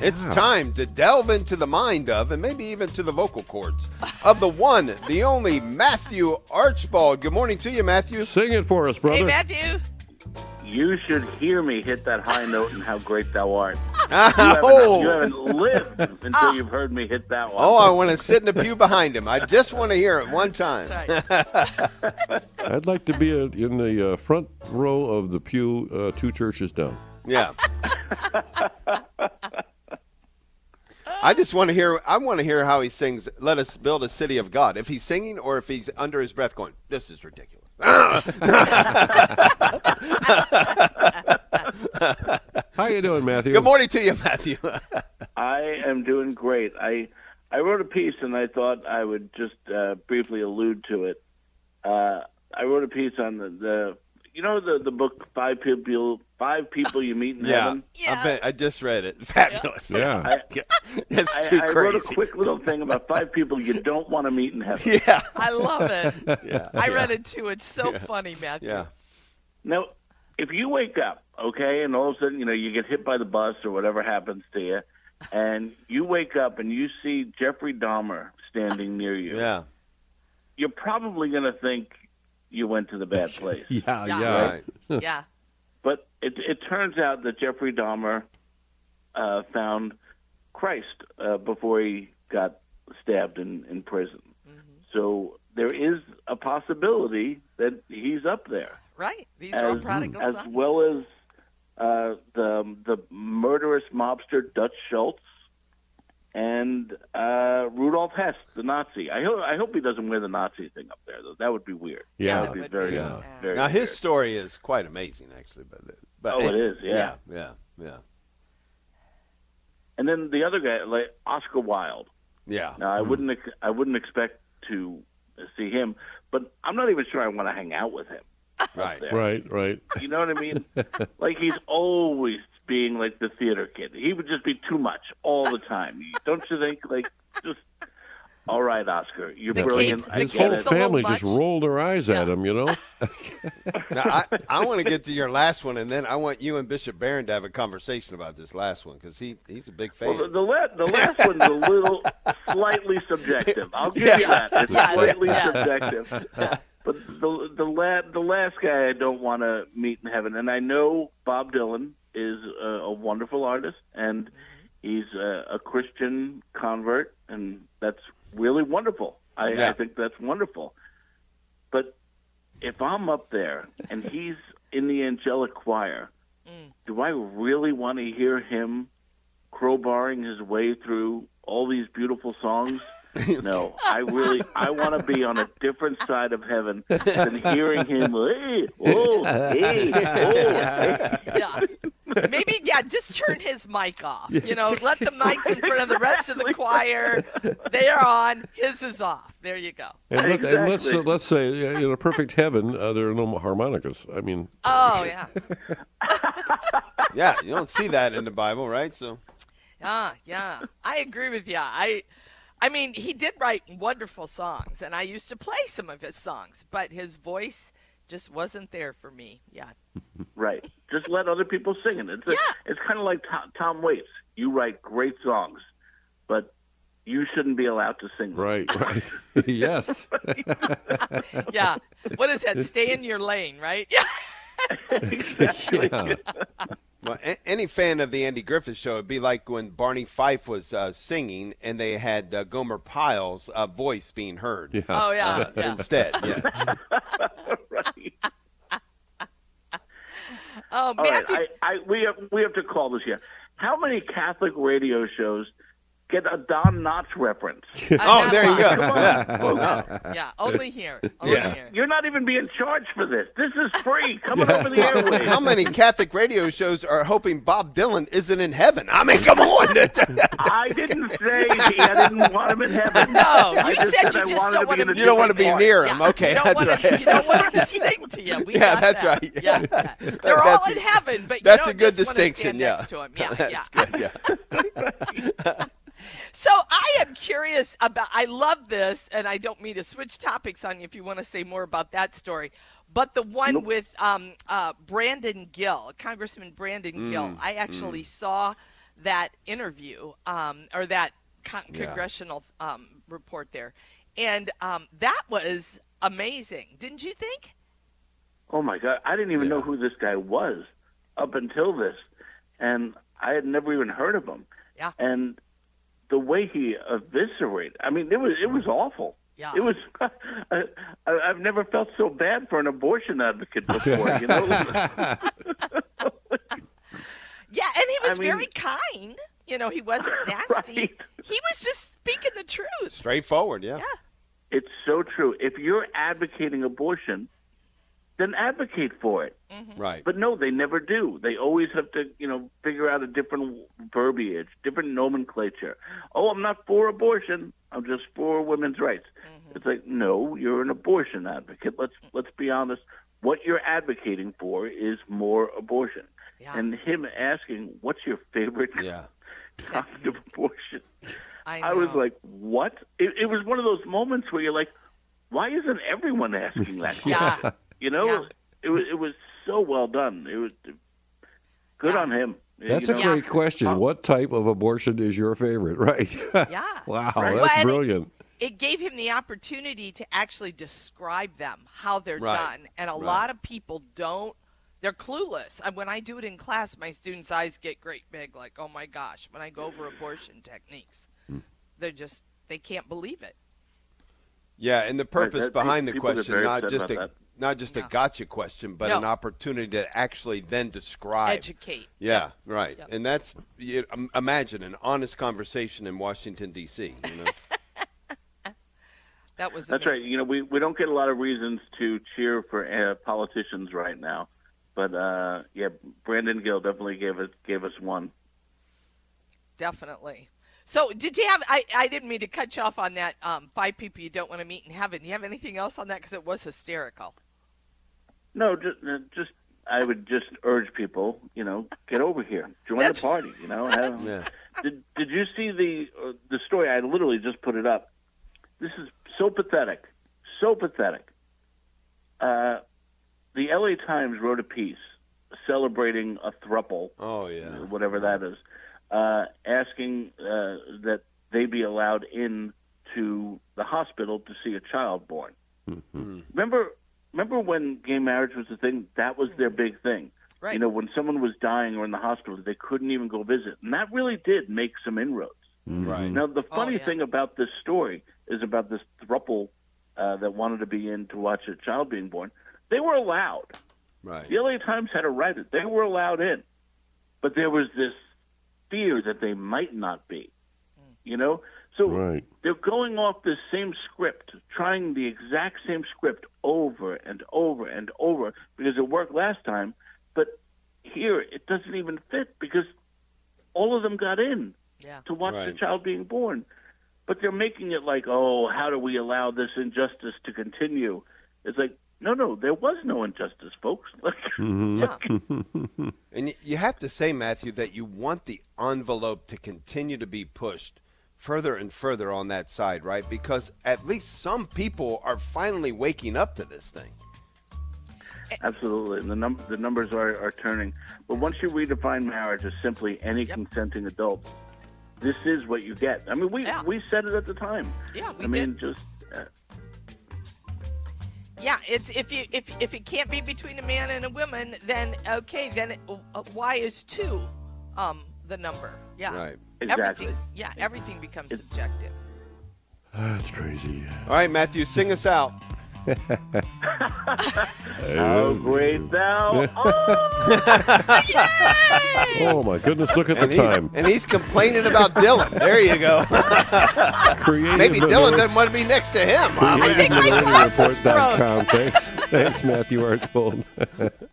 It's time to delve into the mind of, and maybe even to the vocal cords, of the one, the only Matthew Archbold. Good morning to you, Matthew. Sing it for us, brother. Hey, Matthew. You should hear me hit that high note and how great thou art. You haven't lived until you've heard me hit that one. Oh, I want to sit in the pew behind him. I just want to hear it one time. That's right. I'd like to be in the front row of the pew 2 churches down. Yeah. I just want to hear. I want to hear how he sings. Let us build a city of God. If he's singing, or if he's under his breath going, "This is ridiculous." How you doing, Matthew? Good morning to you, Matthew. I am doing great. I wrote a piece, and I thought I would just briefly allude to it. I wrote a piece on the book Five People You Meet in Heaven. Yes. I just read it. Fabulous. Yeah. It's too I crazy. wrote a quick little thing about 5 people you don't want to meet in heaven. Yeah. I love it. Yeah. I read it too. It's so funny, Matthew. Yeah. Now, if you wake up, okay, and all of a sudden, you get hit by the bus or whatever happens to you, and you wake up and you see Jeffrey Dahmer standing near you, Yeah. you're probably going to think you went to the bad place. Yeah. Right. Yeah. But it turns out that Jeffrey Dahmer found Christ before he got stabbed in prison. Mm-hmm. So there is a possibility that he's up there. Right. These are all prodigal as sons. well as the murderous mobster Dutch Schultz and Rudolf Hess, the Nazi. I hope he doesn't wear the Nazi thing up there, though. That would be weird. Yeah. That would be very, very Now, his weird. story is quite amazing, actually. But Oh, it is, yeah. Yeah. And then the other guy, like Oscar Wilde. Yeah. Now, I wouldn't expect to see him, but I'm not even sure I want to hang out with him. Right. there. Right. You know what I mean? Like, he's always being like the theater kid. He would just be too much all the time. Don't you think? Like, just, all right, Oscar, you're The brilliant. cape- I His the get whole cape's it. a little family just much. rolled their eyes at him, you know? Now, I want to get to your last one, and then I want you and Bishop Barron to have a conversation about this last one, because he's a big fan. Well, the last one's a little slightly subjective. I'll give you Yes, that. It's yes, slightly yes. subjective. But the last guy I don't want to meet in heaven, and I know Bob Dylan is a wonderful artist, and he's a Christian convert, and that's really wonderful. I think that's wonderful. But if I'm up there and he's in the angelic choir, do I really want to hear him crowbarring his way through all these beautiful songs? No, I want to be on a different side of heaven than hearing him, hey, oh, hey, oh, hey. Yeah. Maybe, just turn his mic off. Let the mics in front of the rest of the choir. They are on. His is off. There you go. And let's say in a perfect heaven, there are no harmonicas. I mean, Oh, yeah. Yeah, you don't see that in the Bible, right? So, Yeah. I agree with you. I mean, he did write wonderful songs, and I used to play some of his songs, but his voice just wasn't there for me. Yeah. Right. Just let other people sing it. It's kind of like Tom Waits. You write great songs, but you shouldn't be allowed to sing them. right. Yes. Yeah. What is that? Stay in your lane, right? Yeah. Exactly. Yeah. well, any fan of the Andy Griffith Show, it'd be like when Barney Fife was singing, and they had Gomer Pyle's voice being heard. Yeah. Oh, yeah. Instead. Yeah. Right. Oh, All right. Matthew. We have to call this here. How many Catholic radio shows get a Don Knotts reference? Oh, there you go. Come on, Yeah. folks. Yeah, only here. Only Yeah. here. You're not even being charged for this. This is free. Coming over the airwaves. How many Catholic radio shows are hoping Bob Dylan isn't in heaven? I mean, come on. I didn't say I didn't want him in heaven. No, I you said you I just wanted don't to want be in him. a You don't want to be different near part. him. Okay, you don't that's want right. him, you don't want him to sing to you. We Yeah, got that's that. right. Yeah. They're That's all in heaven, but you that's don't a good just want to distinction, stand yeah. next to him. Yeah, That's yeah. good, yeah. So I am curious about, I love this, and I don't mean to switch topics on you if you want to say more about that story, but the one with Brandon Gill, Congressman Brandon Gill, I actually saw that interview or that congressional report there. And that was amazing, didn't you think? Oh, my God. I didn't even know who this guy was up until this. And I had never even heard of him. Yeah. And the way he eviscerated, I mean, it was awful. Yeah. It was. I've never felt so bad for an abortion advocate before. You know. Yeah, and he was very kind. You know, he wasn't nasty. Right. He was just speaking the truth. Straightforward, yeah. It's so true. If you're advocating abortion, then advocate for it. Mm-hmm. Right. But no, they never do. They always have to, figure out a different verbiage, different nomenclature. Oh, I'm not for abortion. I'm just for women's rights. Mm-hmm. It's like, no, you're an abortion advocate. Let's be honest. What you're advocating for is more abortion. Yeah. And him asking, "What's your favorite topic of abortion?" I was like, "What?" It was one of those moments where you're like, "Why isn't everyone asking that question?" Yeah. It was so well done. It was good on him. That's a great question. What type of abortion is your favorite? Right. Yeah. Wow, Right. that's brilliant. It gave him the opportunity to actually describe them, how they're done. And a lot of people don't. They're clueless. And when I do it in class, my students' eyes get great big, like, oh, my gosh, when I go over abortion techniques. They can't believe it. Yeah, and the purpose behind the question, not just a gotcha question, but an opportunity to actually then describe. Educate. Yeah, right. Yep. And that's, imagine an honest conversation in Washington, D.C., That was That's amazing. right. We don't get a lot of reasons to cheer for politicians right now. But, Brandon Gill definitely gave us one. Definitely. So did you have, I didn't mean to cut you off on that, 5 people you don't want to meet in heaven. Do you have anything else on that? Because it was hysterical. No, just I would just urge people, get over here. Join the party, Did you see the story? I literally just put it up. This is so pathetic. So pathetic. The LA Times wrote a piece celebrating a throuple. Oh, yeah. Whatever that is. Asking that they be allowed in to the hospital to see a child born. Mm-hmm. Remember when gay marriage was a thing? That was their big thing. Right. When someone was dying or in the hospital, they couldn't even go visit. And that really did make some inroads. Right. Now, the funny thing about this story is about this throuple that wanted to be in to watch a child being born. They were allowed. Right. The LA Times had to write it. They were allowed in. But there was this fear that they might not be, So they're going off this same script, trying the exact same script over and over and over because it worked last time. But here it doesn't even fit because all of them got in to watch the child being born. But they're making it like, oh, how do we allow this injustice to continue? It's like, no, there was no injustice, folks. And you have to say, Matthew, that you want the envelope to continue to be pushed further and further on that side, right? Because at least some people are finally waking up to this thing. Absolutely. And the numbers are turning. But once you redefine marriage as simply any consenting adult, this is what you get. I mean, we said it at the time. Yeah, we did. just... Yeah, it's if it can't be between a man and a woman, then why is 2 the number? Yeah, right. Exactly. Everything becomes subjective. That's crazy. All right, Matthew, sing us out. How great thou art! Oh my goodness! Look at the time. And he's complaining about Dylan. There you go. Maybe Dylan doesn't want to be next to him. I think my glasses broke. Thanks, Matthew Archbold.